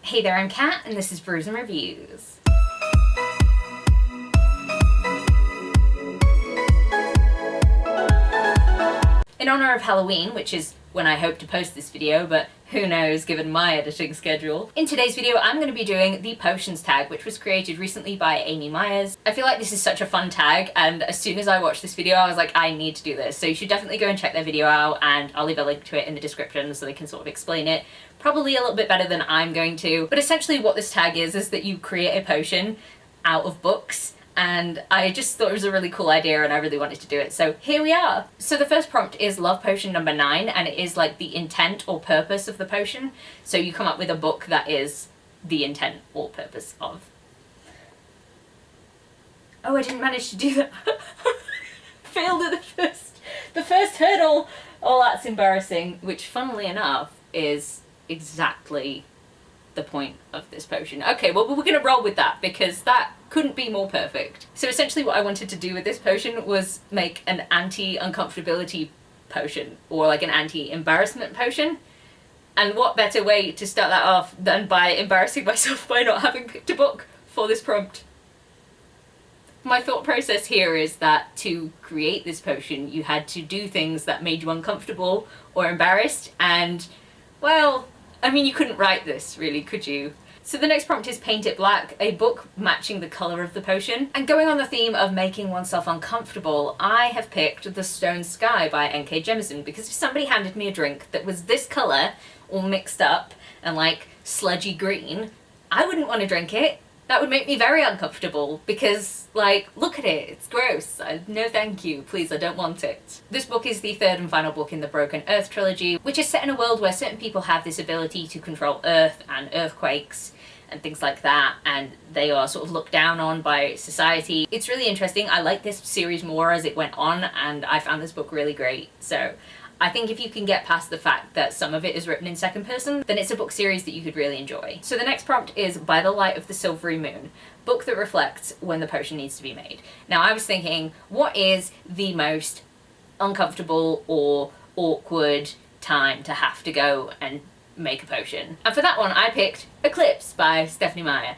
Hey there, I'm Kat, and this is Brews and Reviews. In honor of Halloween, which is when I hope to post this video, but who knows given my editing schedule. In today's video, I'm going to be doing the potions tag, which was created recently by Meyer. I feel like this is such a fun tag, and as soon as I watched this video, I was like, I need to do this. So you should definitely go and check their video out, and I'll leave a link to it in the description so they can sort of explain it. Probably a little bit better than I'm going to. But essentially what this tag is that you create a potion out of books. And I just thought it was a really cool idea and I really wanted to do it, so here we are. So the first prompt is love potion number 9, and it is like the intent or purpose of the potion. So you come up with a book that is the intent or purpose of. Oh, I didn't manage to do that. Failed at the first hurdle. Oh, that's embarrassing, which funnily enough is exactly the point of this potion. Okay, well we're gonna roll with that because that couldn't be more perfect. So essentially what I wanted to do with this potion was make an anti-uncomfortability potion, or like an anti-embarrassment potion. And what better way to start that off than by embarrassing myself by not having picked a book for this prompt. My thought process here is that to create this potion you had to do things that made you uncomfortable or embarrassed, and well, I mean, you couldn't write this, really, could you? So the next prompt is Paint It Black, a book matching the colour of the potion. And going on the theme of making oneself uncomfortable, I have picked The Stone Sky by N.K. Jemisin, because if somebody handed me a drink that was this colour, all mixed up, and like sludgy green, I wouldn't want to drink it. That would make me very uncomfortable because, like, look at it, it's gross. No thank you, please, I don't want it. This book is the third and final book in the Broken Earth trilogy, which is set in a world where certain people have this ability to control Earth and earthquakes and things like that, and they are sort of looked down on by society. It's really interesting. I liked this series more as it went on, and I found this book really great. So I think if you can get past the fact that some of it is written in second person, then it's a book series that you could really enjoy. So the next prompt is By the Light of the Silvery Moon, book that reflects when the potion needs to be made. Now I was thinking, what is the most uncomfortable or awkward time to have to go and make a potion? And for that one I picked Eclipse by Meyer.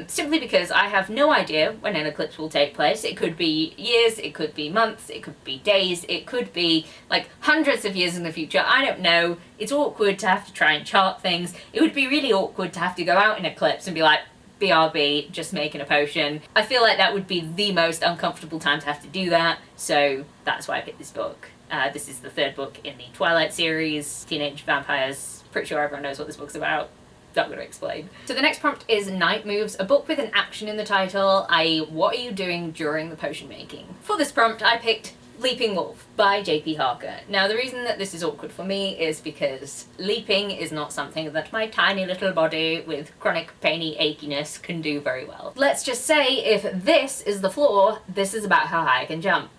Simply because I have no idea when an eclipse will take place. It could be years, it could be months, it could be days, it could be like hundreds of years in the future. I don't know. It's awkward to have to try and chart things. It would be really awkward to have to go out in eclipse and be like, BRB, just making a potion. I feel like that would be the most uncomfortable time to have to do that, so that's why I picked this book. This is the third book in the Twilight series, Teenage Vampires. Pretty sure everyone knows what this book's about. Not going to explain. So the next prompt is Night Moves, a book with an action in the title, i.e. what are you doing during the potion making? For this prompt I picked Leaping Wolf by J.P. Harker. Now the reason that this is awkward for me is because leaping is not something that my tiny little body with chronic painy achiness can do very well. Let's just say if this is the floor, this is about how high I can jump.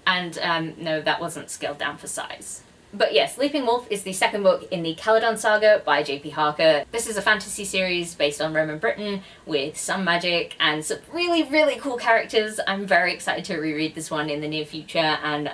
And no, that wasn't scaled down for size. But yes, Leaping Wolf is the second book in the Caledon Saga by J.P. Harker. This is a fantasy series based on Roman Britain with some magic and some really, really cool characters. I'm very excited to reread this one in the near future, and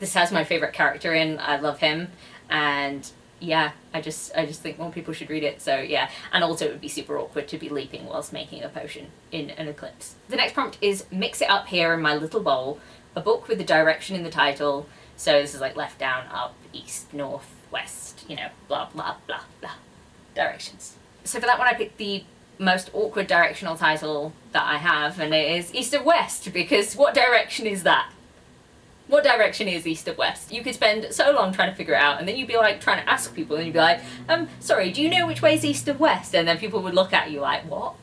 this has my favourite character in. I love him, and yeah, I just think more people should read it, so yeah. And also it would be super awkward to be leaping whilst making a potion in an eclipse. The next prompt is Mix It Up Here in My Little Bowl, a book with the direction in the title. So this is like left, down, up, east, north, west, you know, blah, blah, blah, blah, directions. So for that one I picked the most awkward directional title that I have, and it is East of West, because what direction is that? What direction is east of west? You could spend so long trying to figure it out, and then you'd be like trying to ask people, and you'd be like, sorry, do you know which way is east of west? And then people would look at you like, what?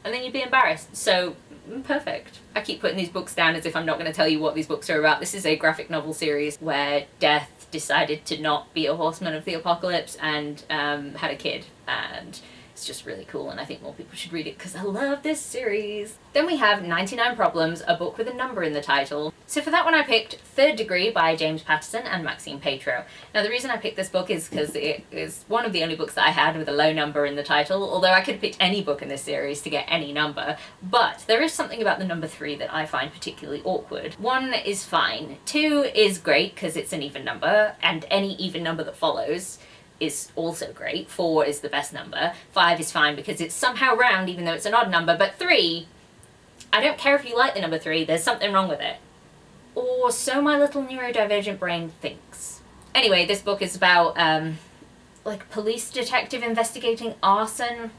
And then you'd be embarrassed. So perfect. I keep putting these books down as if I'm not going to tell you what these books are about. This is a graphic novel series where Death decided to not be a horseman of the apocalypse and had a kid, and it's just really cool, and I think more people should read it because I love this series. Then we have 99 Problems, a book with a number in the title. So for that one I picked Third Degree by James Patterson and Maxine Petro. Now the reason I picked this book is because it is one of the only books that I had with a low number in the title, although I could have picked any book in this series to get any number, but there is something about the number 3 that I find particularly awkward. 1 is fine, 2 is great because it's an even number, and any even number that follows. is also great. 4 is the best number. 5 is fine because it's somehow round even though it's an odd number. But 3, I don't care if you like the number 3, there's something wrong with it. Or so my little neurodivergent brain thinks. Anyway, this book is about, like, police detective investigating arson.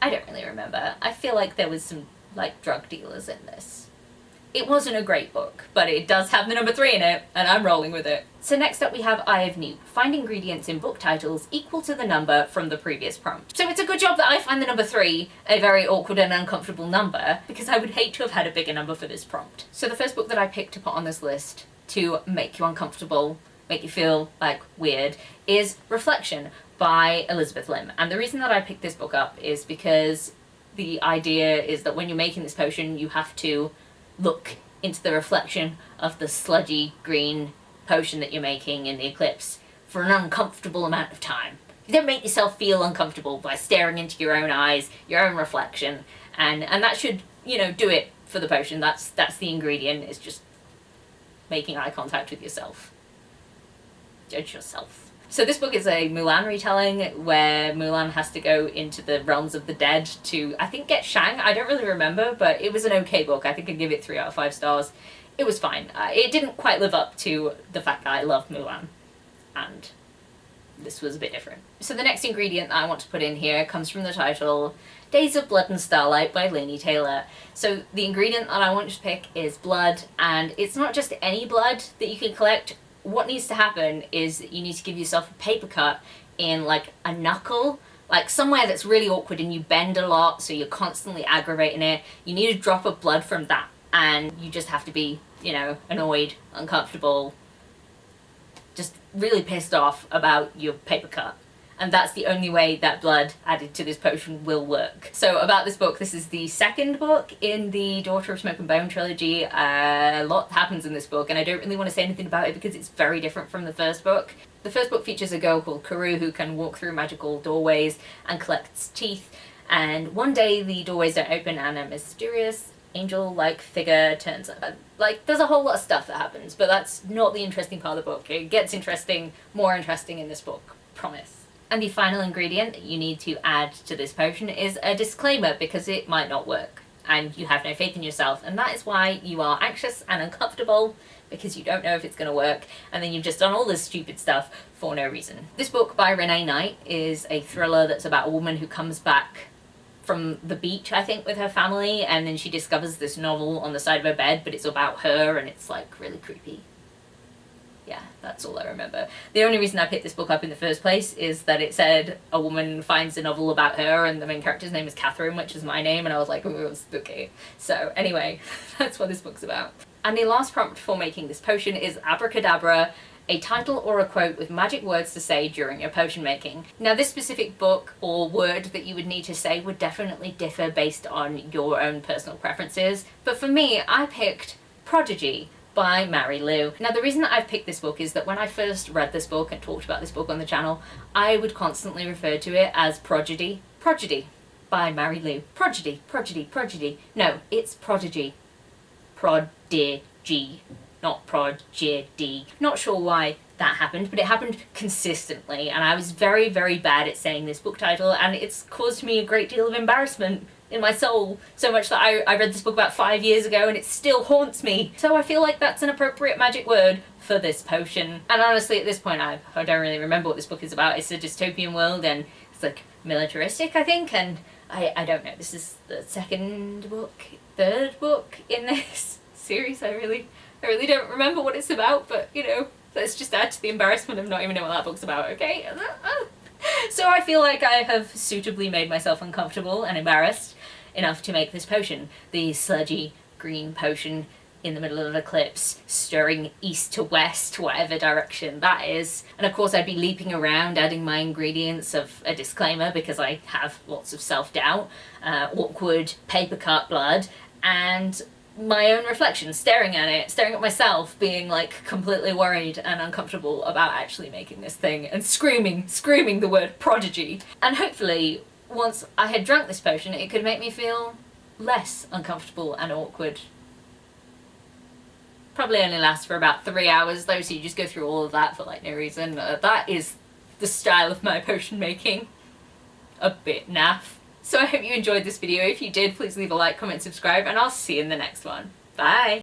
I don't really remember. I feel like there was some, like, drug dealers in this. It wasn't a great book, but it does have the number 3 in it, and I'm rolling with it. So next up we have Eye of Newt. Find ingredients in book titles equal to the number from the previous prompt. So it's a good job that I find the number 3 a very awkward and uncomfortable number, because I would hate to have had a bigger number for this prompt. So the first book that I picked to put on this list to make you uncomfortable, make you feel, like, weird, is Reflection by Elizabeth Lim. And the reason that I picked this book up is because the idea is that when you're making this potion, you have to look into the reflection of the sludgy green potion that you're making in the Eclipse for an uncomfortable amount of time. You don't make yourself feel uncomfortable by staring into your own eyes, your own reflection, and that should, you know, do it for the potion. That's the ingredient, is just making eye contact with yourself. Judge yourself. So this book is a Mulan retelling where Mulan has to go into the realms of the dead to, I think, get Shang. I don't really remember, but it was an okay book. I think I'd give it 3 out of 5 stars. It was fine. It didn't quite live up to the fact that I love Mulan, and this was a bit different. So the next ingredient that I want to put in here comes from the title Days of Blood and Starlight by Laini Taylor. So the ingredient that I want to pick is blood, and it's not just any blood that you can collect. What needs to happen is that you need to give yourself a paper cut in, like, a knuckle, like somewhere that's really awkward and you bend a lot, so you're constantly aggravating it. You need a drop of blood from that, and you just have to be, you know, annoyed, uncomfortable, just really pissed off about your paper cut. And that's the only way that blood added to this potion will work. So about this book, this is the second book in the Daughter of Smoke and Bone trilogy. A lot happens in this book, and I don't really want to say anything about it because it's very different from the first book. The first book features a girl called Karoo who can walk through magical doorways and collects teeth, and one day the doorways don't open and a mysterious angel-like figure turns up. Like, there's a whole lot of stuff that happens, but that's not the interesting part of the book. It gets interesting, more interesting in this book, promise. And the final ingredient that you need to add to this potion is a disclaimer, because it might not work and you have no faith in yourself, and that is why you are anxious and uncomfortable, because you don't know if it's going to work, and then you've just done all this stupid stuff for no reason. This book by Renee Knight is a thriller that's about a woman who comes back from the beach, I think, with her family, and then she discovers this novel on the side of her bed, but it's about her, and it's, like, really creepy. Yeah, that's all I remember. The only reason I picked this book up in the first place is that it said a woman finds a novel about her, and the main character's name is Catherine, which is my name, and I was like, ooh, spooky. So anyway, that's what this book's about. And the last prompt for making this potion is Abracadabra, a title or a quote with magic words to say during your potion making. Now, this specific book or word that you would need to say would definitely differ based on your own personal preferences, but for me, I picked Prodigy by Mary Lou. Now, the reason that I've picked this book is that when I first read this book and talked about this book on the channel, I would constantly refer to it as Prodigy. Prodigy by Mary Lou. Prodigy, Prodigy, Prodigy. No, it's Prodigy. Prodigy, not Prodigy. Not sure why that happened, but it happened consistently, and I was very, very bad at saying this book title, and it's caused me a great deal of embarrassment in my soul, so much that I read this book about 5 years ago and it still haunts me. So I feel like that's an appropriate magic word for this potion. And honestly, at this point, I don't really remember what this book is about. It's a dystopian world, and it's, like, militaristic, I think, and I don't know. This is the third book in this series. I really don't remember what it's about, but, you know, let's just add to the embarrassment of not even knowing what that book's about, okay? So I feel like I have suitably made myself uncomfortable and embarrassed enough to make this potion. The sludgy green potion in the middle of an eclipse, stirring east to west, whatever direction that is. And of course I'd be leaping around adding my ingredients of a disclaimer because I have lots of self-doubt, awkward paper cut blood, and my own reflection, staring at it, staring at myself, being, like, completely worried and uncomfortable about actually making this thing, and screaming the word prodigy. And hopefully, once I had drunk this potion, it could make me feel less uncomfortable and awkward. Probably only lasts for about 3 hours though, so you just go through all of that for, like, no reason. That is the style of my potion making a bit naff. So I hope you enjoyed this video. If you did, please leave a like, comment, subscribe, and I'll see you in the next one. Bye!